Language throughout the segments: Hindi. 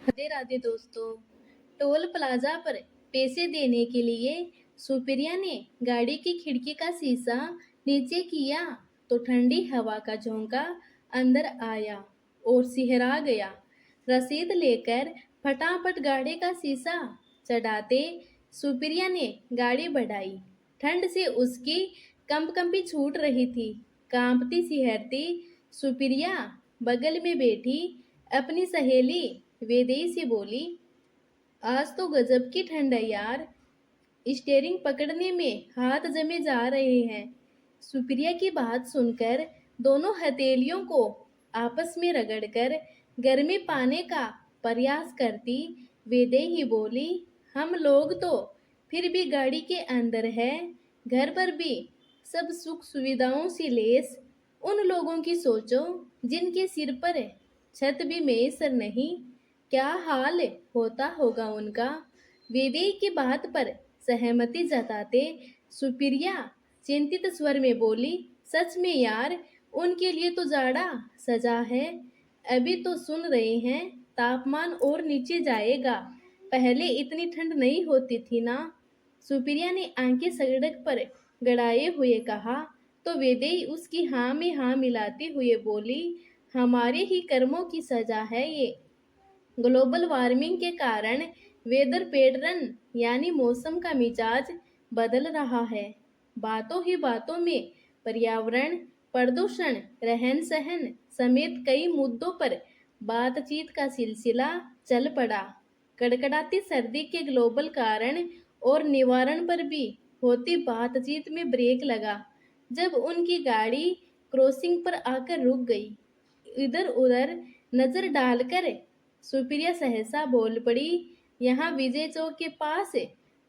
राधे राधे दोस्तों। टोल प्लाजा पर पैसे देने के लिए सुप्रिया ने गाड़ी की खिड़की का शीशा नीचे किया तो ठंडी हवा का झोंका अंदर आया और सिहरा गया। रसीद लेकर फटाफट गाड़ी का शीशा चढ़ाते सुप्रिया ने गाड़ी बढ़ाई। ठंड से उसकी कंपकंपी छूट रही थी। कांपती सिहरती सुप्रिया बगल में बैठी अपनी सहेली वेदेई से बोली, आज तो गजब की ठंड है यार। स्टीयरिंग पकड़ने में हाथ जमे जा रहे हैं। सुप्रिया की बात सुनकर दोनों हथेलियों को आपस में रगड़कर गर्मी पाने का प्रयास करती वेदेही बोली, हम लोग तो फिर भी गाड़ी के अंदर है, घर पर भी सब सुख सुविधाओं से लेस। उन लोगों की सोचो जिनके सिर पर छत भी मेसर नहीं, क्या हाल होता होगा उनका। वेदेई की बात पर सहमति जताते सुप्रिया चिंतित स्वर में बोली, सच में यार, उनके लिए तो जाड़ा सजा है। अभी तो सुन रहे हैं तापमान और नीचे जाएगा। पहले इतनी ठंड नहीं होती थी ना। सुप्रिया ने आंखें सड़क पर गड़ाए हुए कहा तो वेदेई उसकी हाँ में हाँ मिलाते हुए बोली, हमारे ही कर्मों की सजा है ये। ग्लोबल वार्मिंग के कारण वेदर पैटर्न यानी मौसम का मिजाज बदल रहा है। बातों ही बातों में पर्यावरण, प्रदूषण, रहन सहन समेत कई मुद्दों पर बातचीत का सिलसिला चल पड़ा। कड़कड़ाती सर्दी के ग्लोबल कारण और निवारण पर भी होती बातचीत में ब्रेक लगा जब उनकी गाड़ी क्रॉसिंग पर आकर रुक गई। इधर उधर नजर डालकर सुप्रिया सहसा बोल पड़ी, यहाँ विजय चौक के पास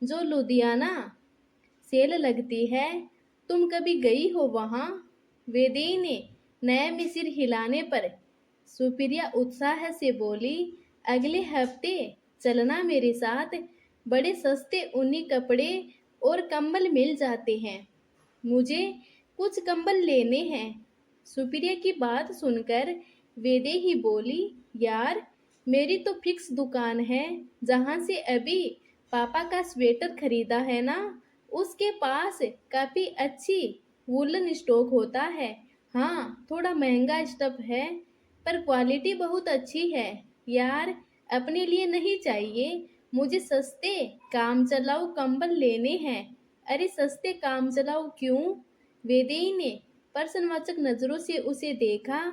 जो लुधियाना सेल लगती है, तुम कभी गई हो वहाँ? वेदेई ने नए में सिर हिलाने पर सुप्रिया उत्साह से बोली, अगले हफ्ते चलना मेरे साथ। बड़े सस्ते ऊनी कपड़े और कंबल मिल जाते हैं। मुझे कुछ कंबल लेने हैं। सुप्रिया की बात सुनकर वेदेही बोली, यार, मेरी तो फिक्स दुकान है जहाँ से अभी पापा का स्वेटर खरीदा है ना, उसके पास काफी अच्छी वूलन स्टॉक होता है। हाँ, थोड़ा महंगा स्टफ है पर क्वालिटी बहुत अच्छी है। यार, अपने लिए नहीं चाहिए, मुझे सस्ते काम चलाऊ कंबल लेने हैं। अरे सस्ते काम चलाऊ क्यों? वेदेई ने प्रश्नवाचक नजरों से उसे देखा।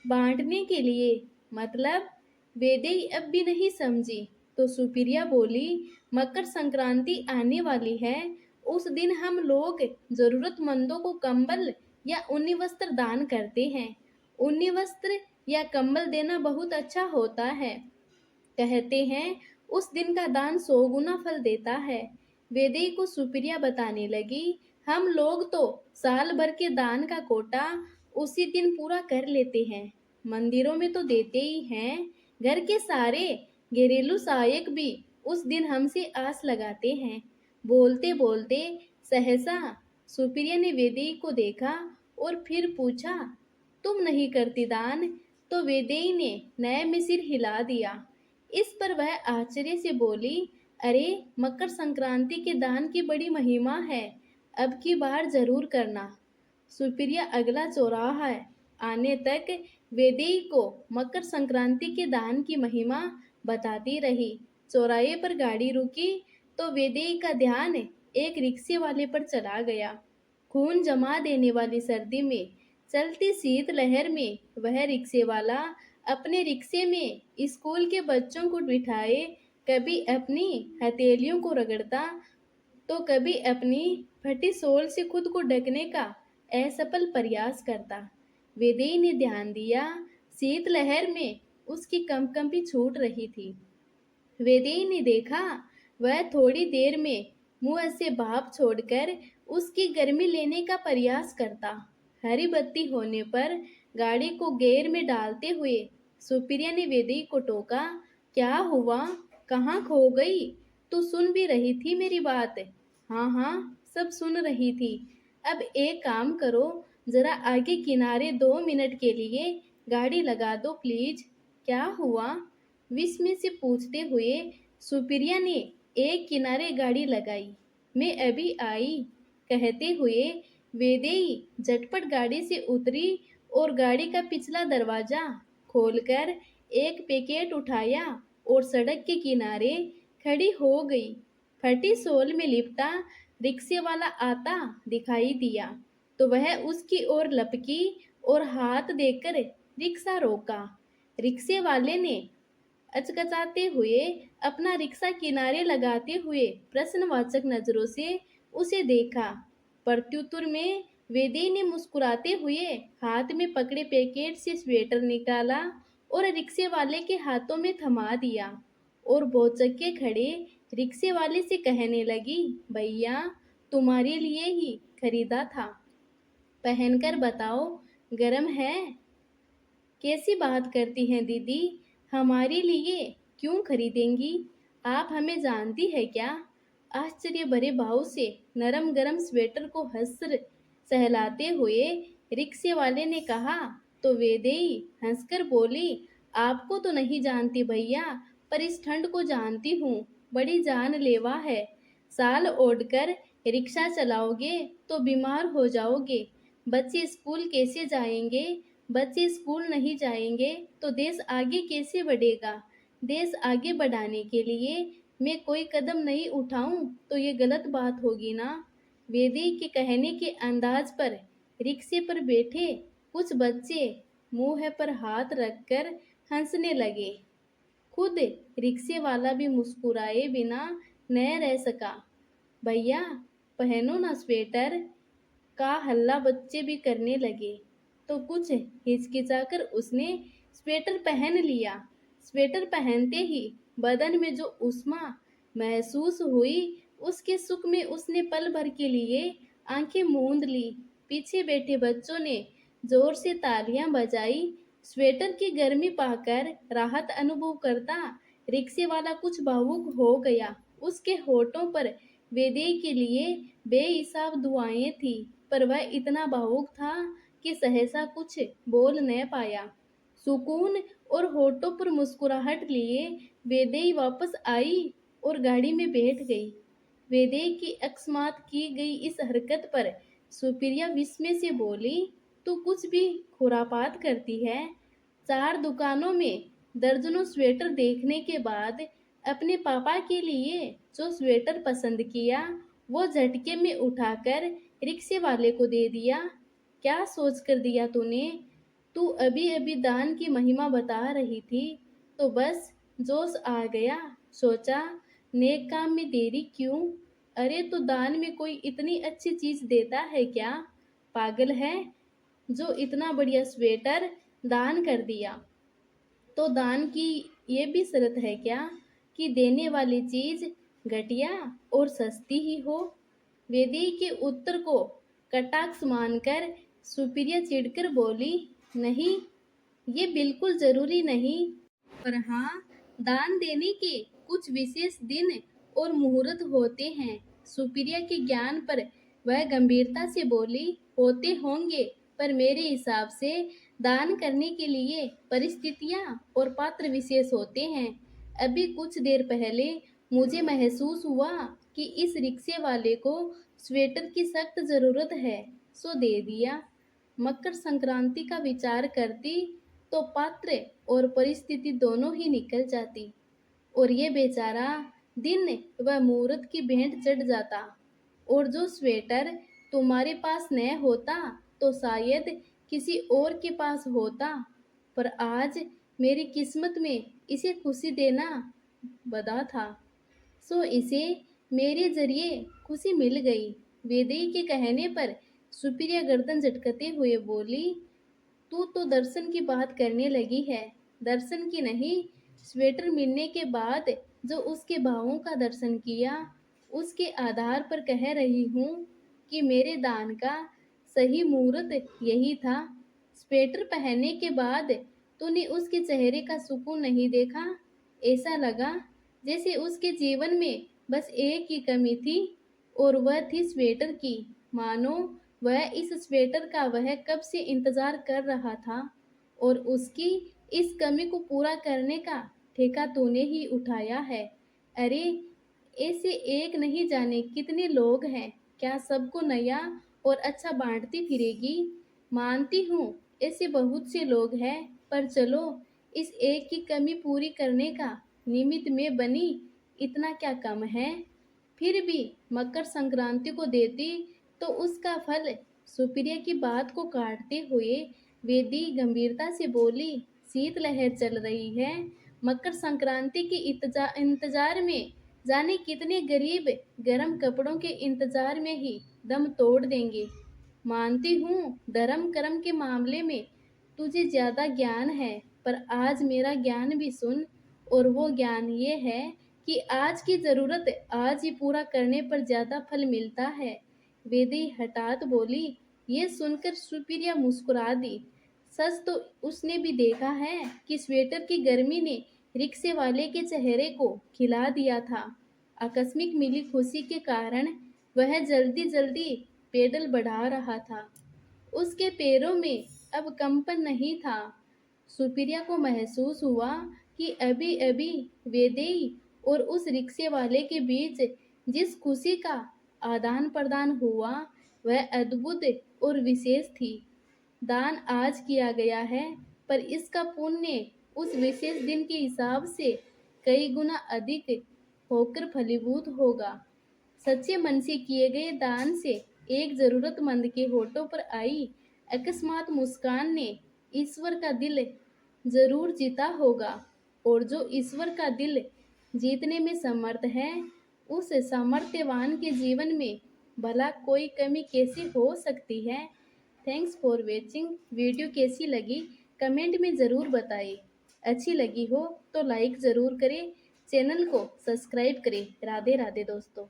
बांटने के लिए मतलब? वेदेई अब भी नहीं समझी तो सुप्रिया बोली, मकर संक्रांति आने वाली है, उस दिन हम लोग जरूरतमंदों को कंबल या ऊनी वस्त्र दान करते हैं। ऊनी वस्त्र या कंबल देना बहुत अच्छा होता है। कहते हैं उस दिन का दान 100 गुना फल देता है। वेदेई को सुप्रिया बताने लगी, हम लोग तो साल भर के दान का कोटा उसी दिन पूरा कर लेते हैं। मंदिरों में तो देते ही हैं। घर के सारे घरेलू सहायक भी उस दिन हमसे आस लगाते हैं। बोलते बोलते सहसा सुप्रिया ने वेदेई को देखा और फिर पूछा, तुम नहीं करती दान? तो वेदेई ने नए में सिर हिला दिया। इस पर वह आश्चर्य से बोली, अरे मकर संक्रांति के दान की बड़ी महिमा है, अब की बार जरूर करना। सुप्रिया अगला चौराहा आने तक वेदेई को मकर संक्रांति के दान की महिमा बताती रही। चौराहे पर गाड़ी रुकी तो वेदेई का ध्यान एक रिक्शे वाले पर चला गया। खून जमा देने वाली सर्दी में चलती शीत लहर में वह रिक्शे वाला अपने रिक्शे में स्कूल के बच्चों को बिठाए कभी अपनी हथेलियों को रगड़ता तो कभी अपनी फटी सोल से खुद को ढकने का असफल प्रयास करता। वेदेई ने ध्यान दिया, शीतलहर में उसकी कंपकंपी छूट रही थी। वेदेई ने देखा वह थोड़ी देर में मुंह से भाप छोड़कर उसकी गर्मी लेने का प्रयास करता। हरी बत्ती होने पर गाड़ी को गियर में डालते हुए सुप्रिया ने वेदेई को टोका, क्या हुआ, कहाँ खो गई? तू सुन भी रही थी मेरी बात? हाँ हाँ, सब सुन रही थी। अब एक काम करो, जरा आगे किनारे 2 मिनट के लिए गाड़ी लगा दो प्लीज। क्या हुआ? विस्मय से पूछते हुए सुप्रिया ने एक किनारे गाड़ी लगाई। मैं अभी आई, कहते हुए वेदेई झटपट गाड़ी से उतरी और गाड़ी का पिछला दरवाजा खोलकर एक पैकेट उठाया और सड़क के किनारे खड़ी हो गई। फटी सोल में लिपटा रिक्शे वाला आता दिखाई दिया तो वह उसकी ओर लपकी और हाथ देकर रिक्शा रोका। रिक्शे वाले ने अचकचाते हुए अपना रिक्शा किनारे लगाते हुए प्रश्नवाचक नजरों से उसे देखा। प्रत्युत्तर में वेदी ने मुस्कुराते हुए हाथ में पकड़े पैकेट से स्वेटर निकाला और रिक्शे वाले के हाथों में थमा दिया और भौचक्के खड़े रिक्शे वाले से कहने लगी, भैया तुम्हारे लिए ही खरीदा था, पहनकर बताओ गरम है। कैसी बात करती हैं दीदी, हमारे लिए क्यों खरीदेंगी? आप हमें जानती है क्या? आश्चर्य भरे भाव से नरम गरम स्वेटर को सहलाते हुए रिक्शे वाले ने कहा तो वेदेई हंसकर बोली, आपको तो नहीं जानती भैया, पर इस ठंड को जानती हूँ, बड़ी जानलेवा है। साल ओढ़कर रिक्शा चलाओगे तो बीमार हो जाओगे। बच्चे स्कूल कैसे जाएंगे? बच्चे स्कूल नहीं जाएंगे तो देश आगे कैसे बढ़ेगा? देश आगे बढ़ाने के लिए मैं कोई कदम नहीं उठाऊं तो ये गलत बात होगी ना। वेदी के कहने के अंदाज पर रिक्शे पर बैठे कुछ बच्चे मुंह पर हाथ रखकर हंसने लगे। खुद रिक्शे वाला भी मुस्कुराए बिना न रह सका। भैया पहनो ना स्वेटर, का हल्ला बच्चे भी करने लगे तो कुछ हिचकिचाकर उसने स्वेटर पहन लिया। स्वेटर पहनते ही बदन में जो उष्मा महसूस हुई, उसके सुख में उसने पल भर के लिए आंखें मूंद ली। पीछे बैठे बच्चों ने जोर से तालियां बजाई। स्वेटर की गर्मी पाकर राहत अनुभव करता रिक्शे वाला कुछ भावुक हो गया। उसके होठों पर वेदे के लिए बेहिसाब दुआएं थी, पर वह इतना भावुक था कि सहसा कुछ बोल न पाया। सुकून और होठों पर मुस्कुराहट लिए वेदेई वापस आई और गाड़ी में बैठ गई। वेदेई की अकस्मात की गई इस हरकत पर सुप्रिया विस्मय से बोली, तू कुछ भी खुरापात करती है। 4 दुकानों में दर्जनों स्वेटर देखने के बाद अपने पापा के लिए जो स्वेटर पसंद किया वो झटके में उठाकर रिक्शे वाले को दे दिया। क्या सोच कर दिया तूने? तू अभी अभी दान की महिमा बता रही थी तो बस जोश आ गया, सोचा नेक काम में देरी क्यों। अरे तो दान में कोई इतनी अच्छी चीज देता है क्या? पागल है जो इतना बढ़िया स्वेटर दान कर दिया। तो दान की ये भी शर्त है क्या कि देने वाली चीज घटिया और सस्ती ही हो? वेदी के उत्तर को कटाक्ष मानकर सुप्रिया चिढ़कर बोली, नहीं, ये बिल्कुल जरूरी नहीं, पर हाँ, दान देने के कुछ विशेष दिन और मुहूर्त होते हैं। सुप्रिया के ज्ञान पर वह गंभीरता से बोली, होते होंगे, पर मेरे हिसाब से दान करने के लिए परिस्थितियां और पात्र विशेष होते हैं। अभी कुछ देर पहले मुझे महसूस हुआ कि इस रिक्शे वाले को स्वेटर की सख्त जरूरत है, सो दे दिया। मकर संक्रांति का विचार करती तो पात्र और परिस्थिति दोनों ही निकल जाती और ये बेचारा दिन व मुहूर्त की भेंट चढ़ जाता। और जो स्वेटर तुम्हारे पास न होता तो शायद किसी और के पास होता, पर आज मेरी किस्मत में इसे खुशी देना बदा था, सो इसे मेरे जरिए खुशी मिल गई। वेदेई के कहने पर सुप्रिया गर्दन झटकते हुए बोली, तू तो दर्शन की बात करने लगी है। दर्शन की नहीं, स्वेटर मिलने के बाद जो उसके भावों का दर्शन किया, उसके आधार पर कह रही हूँ कि मेरे दान का सही मुहूर्त यही था। स्वेटर पहनने के बाद तूने उसके चेहरे का सुकून नहीं देखा? ऐसा लगा जैसे उसके जीवन में बस एक ही कमी थी और वह थी स्वेटर की। मानो वह इस स्वेटर का वह कब से इंतजार कर रहा था और उसकी इस कमी को पूरा करने का ठेका तूने ही उठाया है। अरे ऐसे एक नहीं जाने कितने लोग हैं, क्या सबको नया और अच्छा बांटती फिरेगी? मानती हूँ ऐसे बहुत से लोग हैं, पर चलो इस एक की कमी पूरी करने का निमित्त में बनी, इतना क्या कम है? फिर भी मकर संक्रांति को देती तो उसका फल। सुप्रिया की बात को काटते हुए वेदी गंभीरता से बोली, शीतलहर चल रही है। मकर संक्रांति के इंतजार में जाने कितने गरीब गर्म कपड़ों के इंतजार में ही दम तोड़ देंगे। मानती हूँ धर्म कर्म के मामले में तुझे ज्यादा ज्ञान है, पर आज मेरा ज्ञान भी सुन। और वो ज्ञान ये है कि आज की जरूरत आज ही पूरा करने पर ज्यादा फल मिलता है। वेदी हठात बोली। ये सुनकर सुप्रिया मुस्कुरा दी। सच तो उसने भी देखा है कि स्वेटर की गर्मी ने रिक्शे वाले के चेहरे को खिला दिया था। आकस्मिक मिली खुशी के कारण वह जल्दी जल्दी पेडल बढ़ा रहा था। उसके पैरों में अब कंपन नहीं था। सुप्रिया को महसूस हुआ कि अभी अभी वेदेई और उस रिक्शे वाले के बीच जिस खुशी का आदान प्रदान हुआ वह अद्भुत और विशेष थी। दान आज किया गया है, पर इसका पुण्य उस विशेष दिन के हिसाब से कई गुना अधिक होकर फलीभूत होगा। सच्चे मन से किए गए दान से एक जरूरतमंद के होठों पर आई अकस्मात मुस्कान ने ईश्वर का दिल जरूर जीता होगा। और जो ईश्वर का दिल जीतने में समर्थ है, उस सामर्थ्यवान के जीवन में भला कोई कमी कैसी हो सकती है? Thanks for watching. वीडियो कैसी लगी कमेंट में ज़रूर बताएं। अच्छी लगी हो तो लाइक ज़रूर करें, चैनल को सब्सक्राइब करें। राधे राधे दोस्तों।